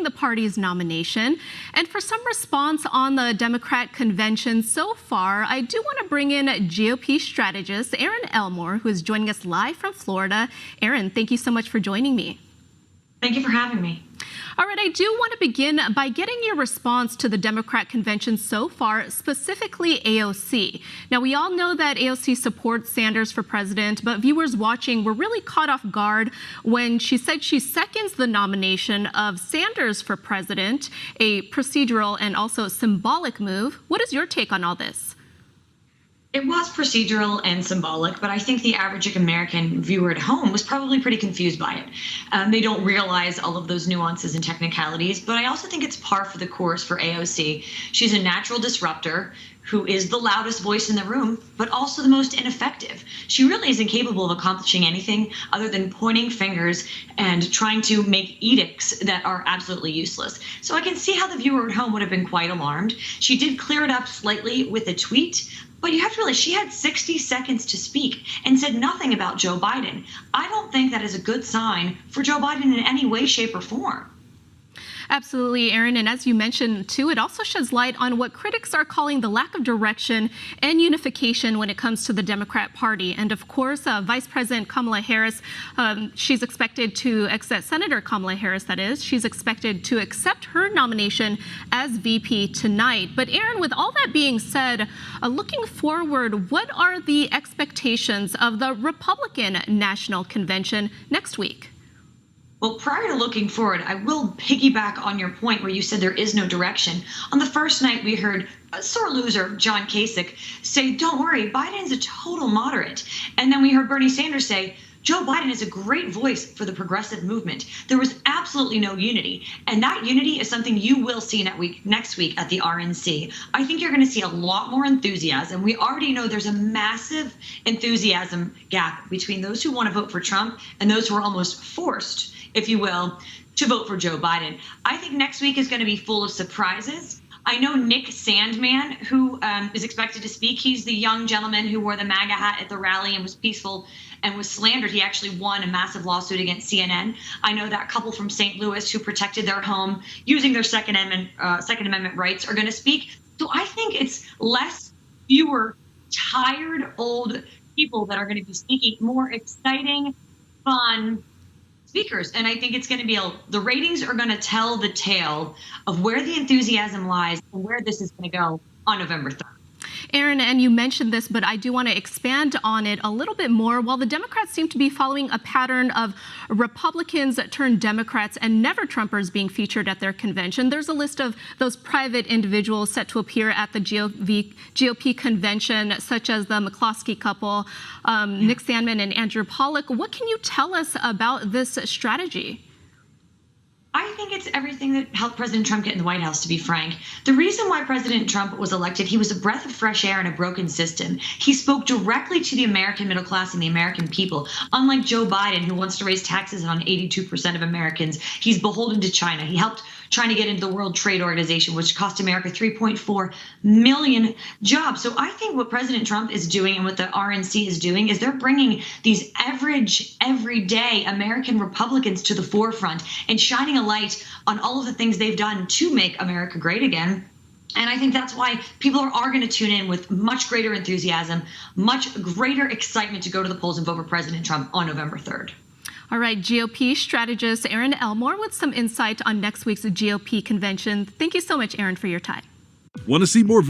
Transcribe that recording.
the party's nomination. And for some response on the Democrat convention so far, I do want to bring in GOP strategist Erin Elmore, who is joining us live from Florida. Erin, thank you so much for joining me. Thank you for having me. All right, I do want to begin by getting your response to the Democrat convention so far, specifically AOC. Now, we all know that AOC supports Sanders for president, but viewers watching were really caught off guard when she said she seconds the nomination of Sanders for president, a procedural and also symbolic move. What is your take on all this? It was procedural and symbolic, but I think the average American viewer at home was probably pretty confused by it. They don't realize all of those nuances and technicalities, but I also think it's par for the course for AOC. She's a natural disruptor who is the loudest voice in the room, but also the most ineffective. She really is incapable of accomplishing anything other than pointing fingers and trying to make edicts that are absolutely useless. So I can see how the viewer at home would have been quite alarmed. She did clear it up slightly with a tweet, but you have to realize she had 60 seconds to speak and said nothing about Joe Biden. I don't think that is a good sign for Joe Biden in any way, shape, or form. Absolutely, Erin. And as you mentioned, too, it also sheds light on what critics are calling the lack of direction and unification when it comes to the Democrat Party. And of course, Vice President Kamala Harris, she's expected to accept, Senator Kamala Harris, that is, she's expected to accept her nomination as VP tonight. But Erin, with all that being said, looking forward, what are the expectations of the Republican National Convention next week? Well, prior to looking forward, I will piggyback on your point where you said there is no direction. On the first night, we heard a sore loser, John Kasich, say, don't worry, Biden's a total moderate. And then we heard Bernie Sanders say, Joe Biden is a great voice for the progressive movement. There was absolutely no unity. And that unity is something you will see next week at the RNC. I think you're going to see a lot more enthusiasm. We already know there's a massive enthusiasm gap between those who want to vote for Trump and those who are almost forced, if you will, to vote for Joe Biden. I think next week is going to be full of surprises. I know Nick Sandmann, who is expected to speak. He's the young gentleman who wore the MAGA hat at the rally and was peaceful and was slandered. He actually won a massive lawsuit against CNN. I know that couple from St. Louis who protected their home using their Second Amendment rights are going to speak. So I think it's fewer tired old people that are going to be speaking, more exciting, fun speakers. And I think it's going to be the ratings are going to tell the tale of where the enthusiasm lies and where this is going to go on November 3rd. Erin, and you mentioned this, but I do want to expand on it a little bit more. While the Democrats seem to be following a pattern of Republicans turned Democrats and never-Trumpers being featured at their convention, there's a list of those private individuals set to appear at the GOP convention, such as the McCloskey couple, Nick Sandmann and Andrew Pollock. What can you tell us about this strategy? I think it's everything that helped President Trump get in the White House, to be frank. The reason why President Trump was elected, he was a breath of fresh air in a broken system. He spoke directly to the American middle class and the American people. Unlike Joe Biden, who wants to raise taxes on 82% of Americans, he's beholden to China. He helped China get into the World Trade Organization, which cost America 3.4 million jobs. So I think what President Trump is doing and what the RNC is doing is they're bringing these average, everyday American Republicans to the forefront and shining a light on all of the things they've done to make America great again. And I think that's why people are going to tune in with much greater enthusiasm, much greater excitement to go to the polls and vote for President Trump on November 3rd. All right, GOP strategist Erin Elmore with some insight on next week's GOP convention. Thank you so much, Erin, for your time. Want to see more